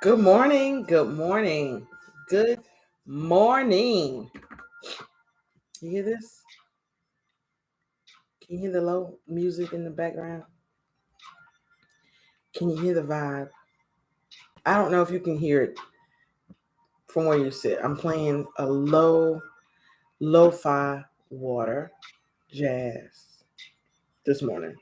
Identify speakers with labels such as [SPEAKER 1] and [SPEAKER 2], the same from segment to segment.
[SPEAKER 1] Good morning. Good morning. Good morning. You hear this? Can you hear the low music in the background? Can you hear the vibe? I don't know if you can hear it from where you sit. I'm playing a lo-fi water jazz this morning.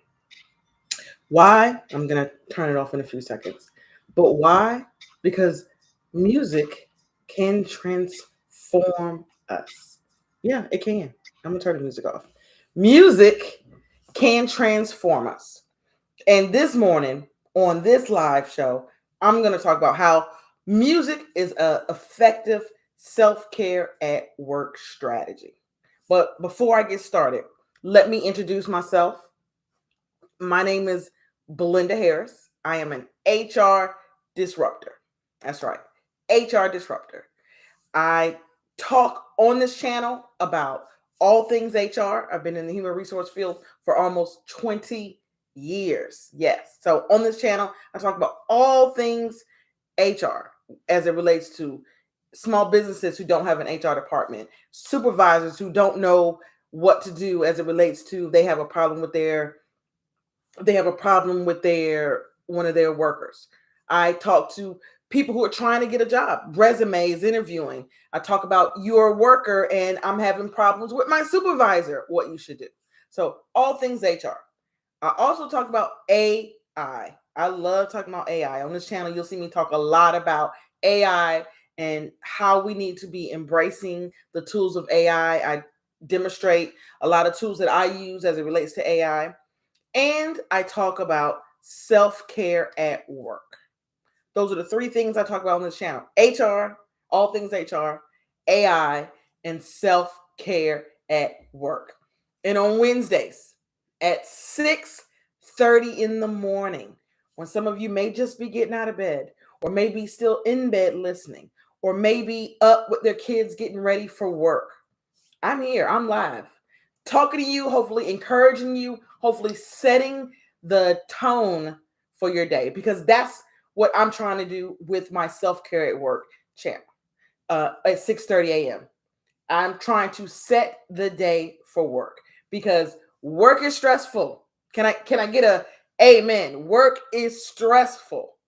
[SPEAKER 1] Why? I'm going to turn it off in a few seconds. But why? Because music can transform us. Yeah, it can. I'm going to turn the music off. Music can transform us. And this morning on this live show, I'm going to talk about how music is an effective self-care at work strategy. But before I get started, let me introduce myself. My name is Belinda Harris. I am an HR disruptor. That's right, HR disruptor. I talk on this channel about all things HR. I've been in the human resource field for almost 20 years. Yes. So on this channel, I talk about all things HR as it relates to small businesses who don't have an HR department, supervisors who don't know what to do as it relates to they have a problem with their one of their workers. I talk to people who are trying to get a job, resumes, interviewing. I talk about you're a worker and I'm having problems with my supervisor, what you should do. So all things HR. I also talk about AI. I love talking about AI. On this channel, you'll see me talk a lot about AI and how we need to be embracing the tools of AI. I demonstrate a lot of tools that I use as it relates to AI. And I talk about self-care at work. Those are the three things I talk about on this channel: HR, all things HR, AI, and self-care at work. And on Wednesdays at 6:30 in the morning, when some of you may just be getting out of bed, or maybe still in bed listening, or maybe up with their kids getting ready for work, I'm here. I'm live, talking to you, hopefully encouraging you, hopefully setting the tone for your day, because that's what I'm trying to do with my self-care at work channel at 6:30 a.m. I'm trying to set the day for work because work is stressful. Can I get a amen? Work is stressful.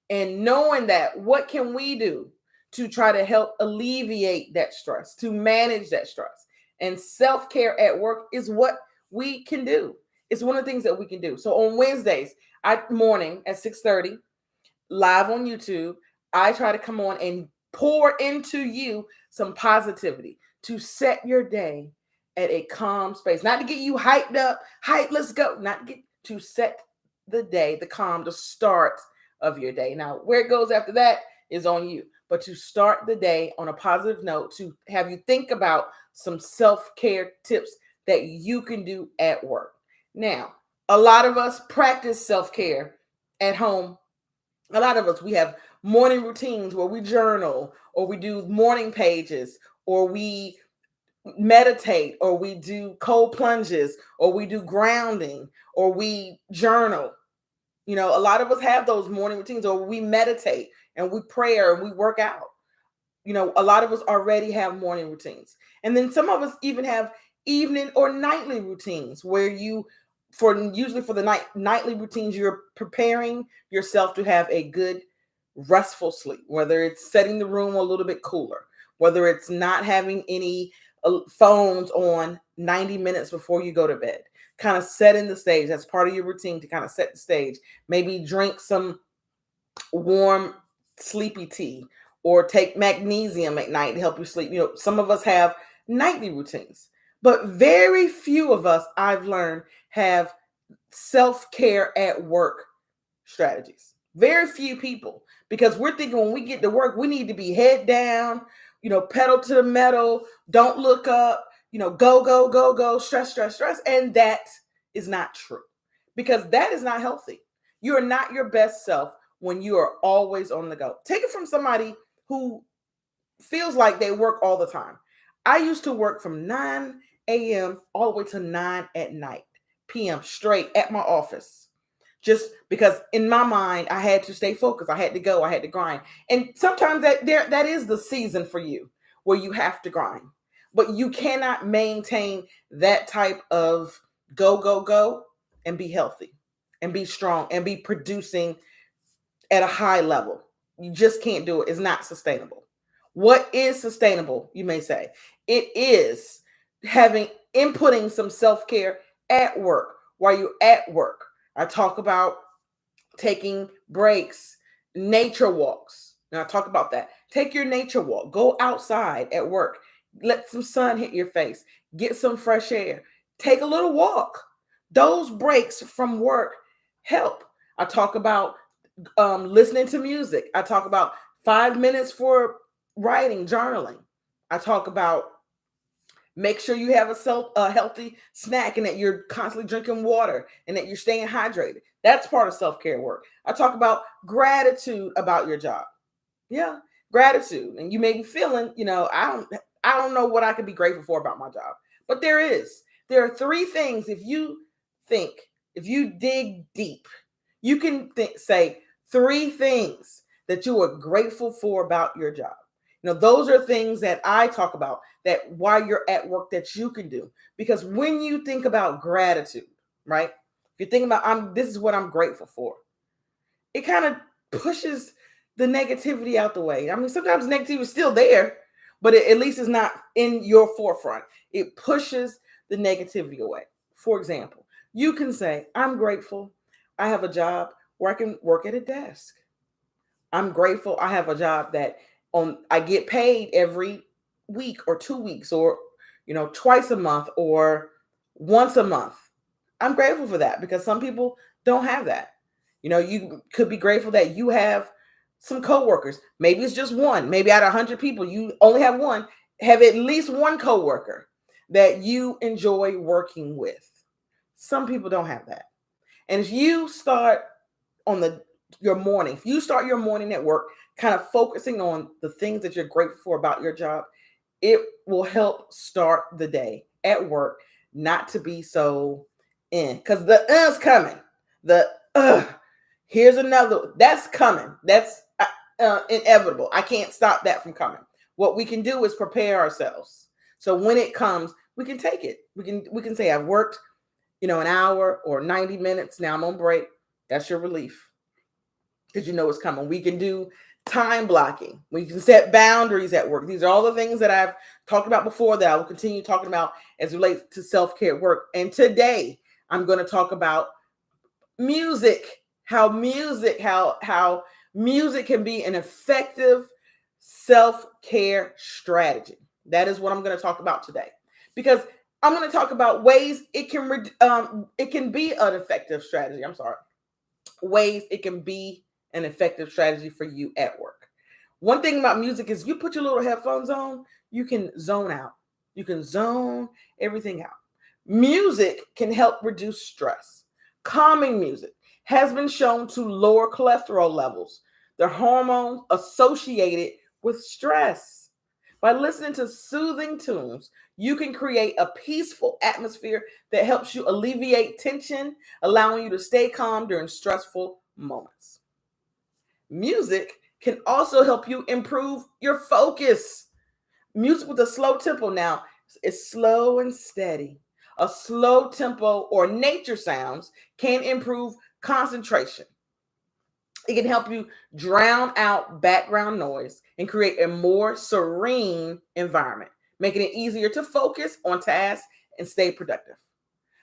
[SPEAKER 1] And knowing that, what can we do to try to help alleviate that stress, to manage that stress? And self-care at work is what we can do. It's one of the things that we can do. So on Wednesdays, morning at 6:30, live on YouTube, I try to come on and pour into you some positivity to set your day at a calm space. Not to get you hyped up, hype, let's go. Not to get to set the day, the calm, the start of your day. Now, where it goes after that is on you. But to start the day on a positive note, to have you think about some self-care tips that you can do at work. Now, a lot of us practice self-care at home. A lot of us, we have morning routines where we journal, or we do morning pages, or we meditate, or we do cold plunges, or we do grounding, or we journal. A lot of us have those morning routines, or we meditate and we pray and we work out. A lot of us already have morning routines. And then some of us even have evening or nightly routines where usually for the nightly routines, you're preparing yourself to have a good restful sleep, whether it's setting the room a little bit cooler, whether it's not having any phones on 90 minutes before you go to bed, kind of setting the stage. That's part of your routine to kind of set the stage. Maybe drink some warm sleepy tea, or take magnesium at night to help you sleep. Some of us have nightly routines, but very few of us, I've learned, have self-care at work strategies. Very few people, because we're thinking when we get to work, we need to be head down, pedal to the metal, don't look up, go, go, go, go, stress, stress, stress. And that is not true, because that is not healthy. You are not your best self when you are always on the go. Take it from somebody who feels like they work all the time. I used to work from 9 a.m. all the way to 9 at night, p.m. straight at my office, just because in my mind I had to stay focused. I had to go. I had to grind. And sometimes that is the season for you where you have to grind. But you cannot maintain that type of go and be healthy and be strong and be producing at a high level. You just can't do it. It's not sustainable. What is sustainable, you may say? It is having inputting some self-care at work while you're at work. I talk about taking breaks, nature walks. Now I talk about that. Take your nature walk. Go outside at work. Let some sun hit your face. Get some fresh air. Take a little walk. Those breaks from work help. I talk about listening to music. I talk about 5 minutes for writing, journaling. I talk about make sure you have a healthy snack and that you're constantly drinking water and that you're staying hydrated. That's part of self-care work. I talk about gratitude about your job. Yeah, gratitude. And you may be feeling, I don't know what I could be grateful for about my job. But there is. There are three things if you dig deep, you can say three things that you are grateful for about your job. Those are things that I talk about that while you're at work that you can do. Because when you think about gratitude, right? If you think about this is what I'm grateful for, it kind of pushes the negativity out the way. I mean, sometimes negativity is still there, but at least it's not in your forefront. It pushes the negativity away. For example, you can say, I'm grateful I have a job where I can work at a desk. I'm grateful I have a job that I get paid every week or 2 weeks or, twice a month or once a month. I'm grateful for that because some people don't have that. You could be grateful that you have some coworkers. Maybe it's just one. Maybe out of 100 people, you only have one. Have at least one coworker that you enjoy working with. Some people don't have that. And if you start your morning, if you start your morning at work, kind of focusing on the things that you're grateful for about your job, it will help start the day at work not to be so in. Because the is coming. Here's another. That's coming. That's inevitable. I can't stop that from coming. What we can do is prepare ourselves. So when it comes, we can take it. We can say, I've worked, an hour or 90 minutes. Now I'm on break. That's your relief. Because it's coming. We can do time blocking. We can set boundaries at work. These are all the things that I've talked about before that I will continue talking about as it relates to self-care work. And today I'm going to talk about music, how music can be an effective self-care strategy. That is what I'm going to talk about today, because I'm going to talk about ways it can be an effective strategy. Ways it can be an effective strategy for you at work. One thing about music is you put your little headphones on, you can zone out. You can zone everything out. Music can help reduce stress. Calming music has been shown to lower cholesterol levels, the hormones associated with stress. By listening to soothing tunes, you can create a peaceful atmosphere that helps you alleviate tension, allowing you to stay calm during stressful moments. Music can also help you improve your focus. Music with a slow tempo now is slow and steady. A slow tempo or nature sounds can improve concentration. It can help you drown out background noise and create a more serene environment, making it easier to focus on tasks and stay productive.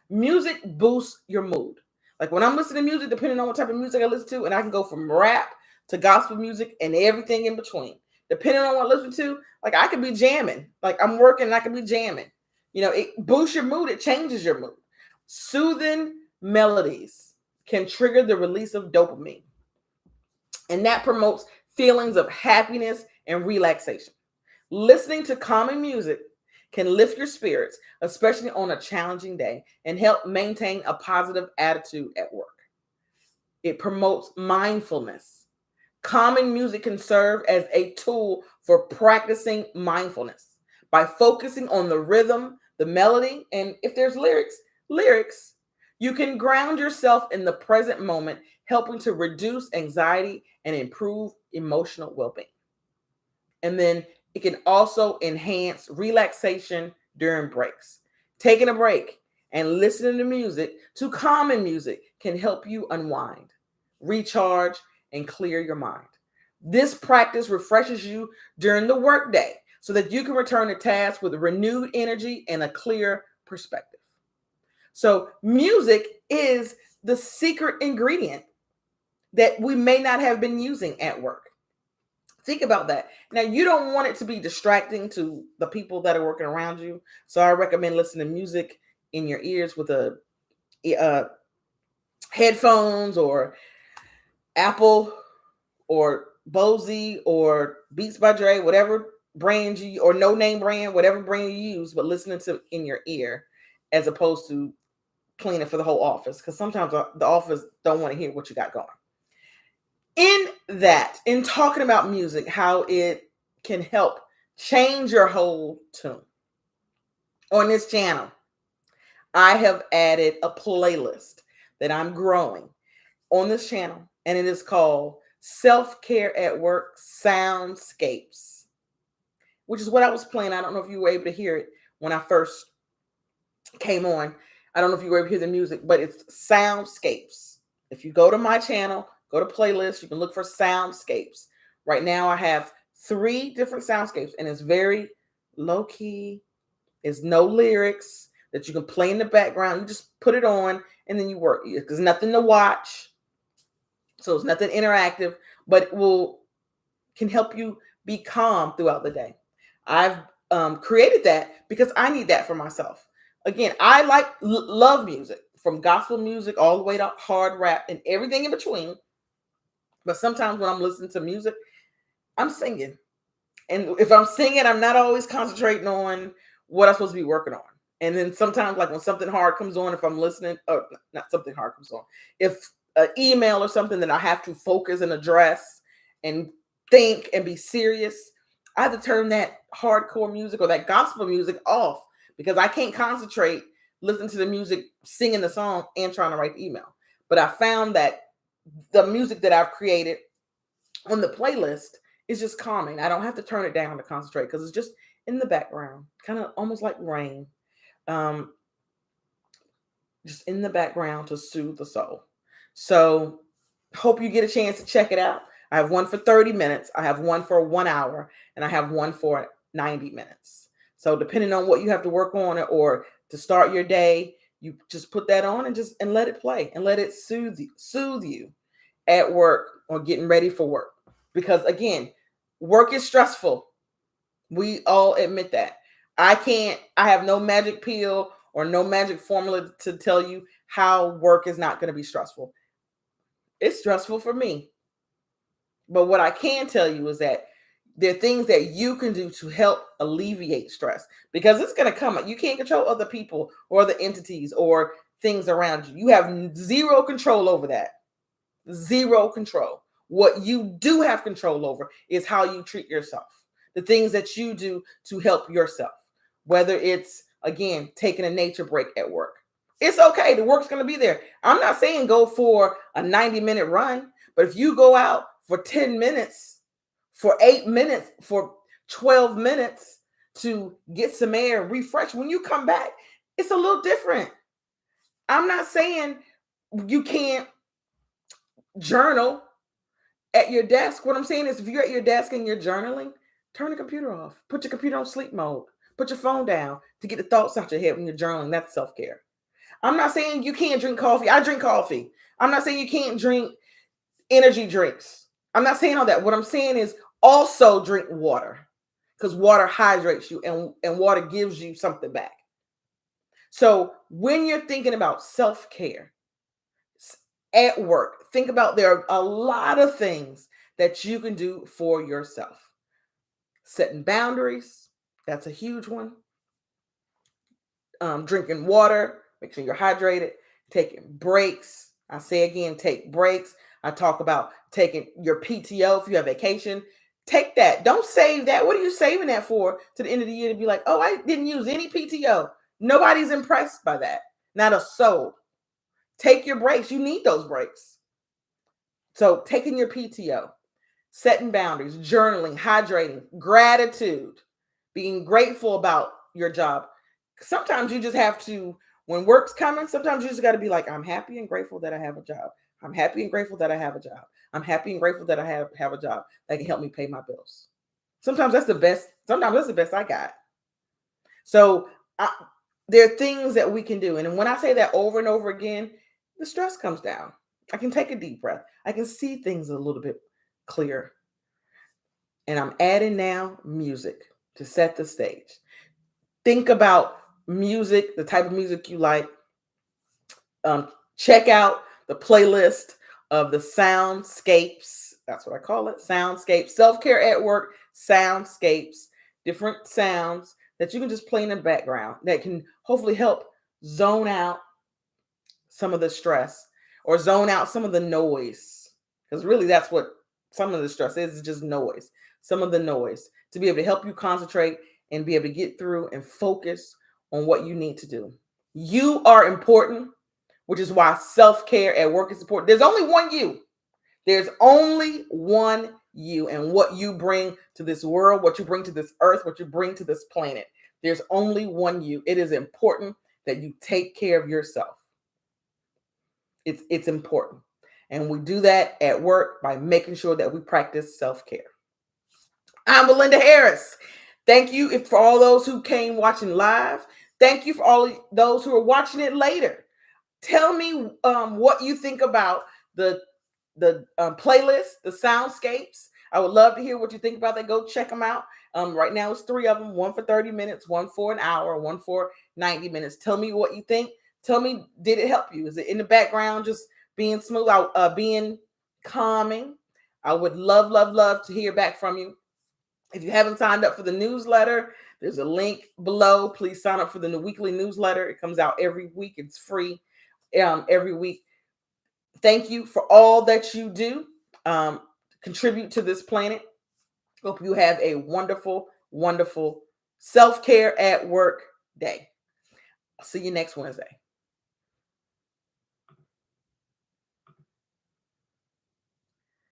[SPEAKER 1] Music boosts your mood. Like when I'm listening to music, depending on what type of music I listen to, and I can go from rap to gospel music and everything in between. Depending on what I listen to, like I could be jamming. Like I'm working and I could be jamming. It boosts your mood. It changes your mood. Soothing melodies can trigger the release of dopamine, and that promotes feelings of happiness and relaxation. Listening to calming music can lift your spirits, especially on a challenging day, and help maintain a positive attitude at work. It promotes mindfulness. Calming music can serve as a tool for practicing mindfulness by focusing on the rhythm, the melody, and if there's lyrics, You can ground yourself in the present moment, helping to reduce anxiety and improve emotional well being. And then it can also enhance relaxation during breaks. Taking a break and listening to music, to calming music, can help you unwind, recharge, and clear your mind. This practice refreshes you during the workday so that you can return to tasks with renewed energy and a clear perspective. So, music is the secret ingredient that we may not have been using at work. Think about that. Now, you don't want it to be distracting to the people that are working around you. So, I recommend listening to music in your ears with a headphones or Apple or Bose or Beats by Dre, whatever brand you or no name brand, whatever brand you use, but listening to in your ear as opposed to playing it for the whole office, because sometimes the office don't want to hear what you got going. In talking about music, how it can help change your whole tune. On this channel, I have added a playlist that I'm growing on this channel, and it is called Self-Care at Work Soundscapes, which is what I was playing. I don't know if you were able to hear it when I first came on. I don't know if you were able to hear the music, but it's Soundscapes. If you go to my channel, go to playlist, you can look for Soundscapes. Right now I have 3 different soundscapes, and it's very low key. It's no lyrics that you can play in the background. You just put it on and then you work. There's nothing to watch. So it's nothing interactive, but it can help you be calm throughout the day. I've created that because I need that for myself. Again, I love music, from gospel music all the way to hard rap and everything in between. But sometimes when I'm listening to music, I'm singing. And if I'm singing, I'm not always concentrating on what I'm supposed to be working on. And then sometimes, like when something hard comes on, if I'm listening, or not something hard comes on, if an email or something that I have to focus and address and think and be serious, I have to turn that hardcore music or that gospel music off, because I can't concentrate listening to the music, singing the song, and trying to write the email. But I found that the music that I've created on the playlist is just calming. I don't have to turn it down to concentrate because it's just in the background, kind of almost like rain, just in the background to soothe the soul. So hope you get a chance to check it out. I have one for 30 minutes. I have one for 1 hour, and I have one for 90 minutes. So depending on what you have to work on or to start your day, you just put that on and let it play and let it soothe you at work or getting ready for work. Because again, work is stressful. We all admit that. I have no magic pill or no magic formula to tell you how work is not going to be stressful. It's stressful for me. But what I can tell you is that there are things that you can do to help alleviate stress, because it's going to come. You can't control other people or other entities or things around you. You have zero control over that. Zero control. What you do have control over is how you treat yourself. The things that you do to help yourself, whether it's, again, taking a nature break at work. It's okay. The work's going to be there. I'm not saying go for a 90-minute run, but if you go out for 10 minutes, for 8 minutes, for 12 minutes to get some air, refresh, when you come back, it's a little different. I'm not saying you can't journal at your desk. What I'm saying is, if you're at your desk and you're journaling, turn the computer off. Put your computer on sleep mode. Put your phone down to get the thoughts out your head when you're journaling. That's self-care. I'm not saying you can't drink coffee. I drink coffee. I'm not saying you can't drink energy drinks. I'm not saying all that. What I'm saying is also drink water, because water hydrates you and water gives you something back. So when you're thinking about self-care at work, think about there are a lot of things that you can do for yourself. Setting boundaries, that's a huge one. Drinking water, make sure you're hydrated. Taking breaks. I say again, take breaks. I talk about taking your PTO if you have vacation. Take that. Don't save that. What are you saving that for to the end of the year to be like, oh, I didn't use any PTO? Nobody's impressed by that. Not a soul. Take your breaks. You need those breaks. So taking your PTO, setting boundaries, journaling, hydrating, gratitude, being grateful about your job. Sometimes you just have to, when work's coming, sometimes you just got to be like, I'm happy and grateful that I have a job. I'm happy and grateful that I have a job. I'm happy and grateful that I have a job that can help me pay my bills. Sometimes that's the best. Sometimes that's the best I got. So there are things that we can do. And when I say that over and over again, the stress comes down. I can take a deep breath. I can see things a little bit clearer. And I'm adding now music to set the stage. Think about music, the type of music you like. Check out the playlist of the soundscapes. That's what I call it. Soundscapes. Self-care at work. Soundscapes. Different sounds that you can just play in the background that can hopefully help zone out some of the stress or zone out some of the noise. Because really that's what some of the stress is just noise. Some of the noise to be able to help you concentrate and be able to get through and focus on what you need to do. You are important, which is why self-care at work is important. There's only one you. There's only one you and what you bring to this world, what you bring to this earth, what you bring to this planet. There's only one you. It is important that you take care of yourself. It's important. And we do that at work by making sure that we practice self-care. I'm Belinda Harris. Thank you for all those who came watching live. Thank you for all those who are watching it later. Tell me what you think about the playlist, the soundscapes. I would love to hear what you think about that. Go check them out. Right now it's 3 of them, one for 30 minutes, one for an hour, one for 90 minutes. Tell me what you think. Tell me, did it help you? Is it in the background just being smooth, being calming? I would love to hear back from you. If you haven't signed up for the newsletter, there's a link below. Please sign up for the weekly newsletter. It comes out every week. It's free every week. Thank you for all that you do. Contribute to this planet. Hope you have a wonderful, wonderful self-care at work day. I'll see you next Wednesday.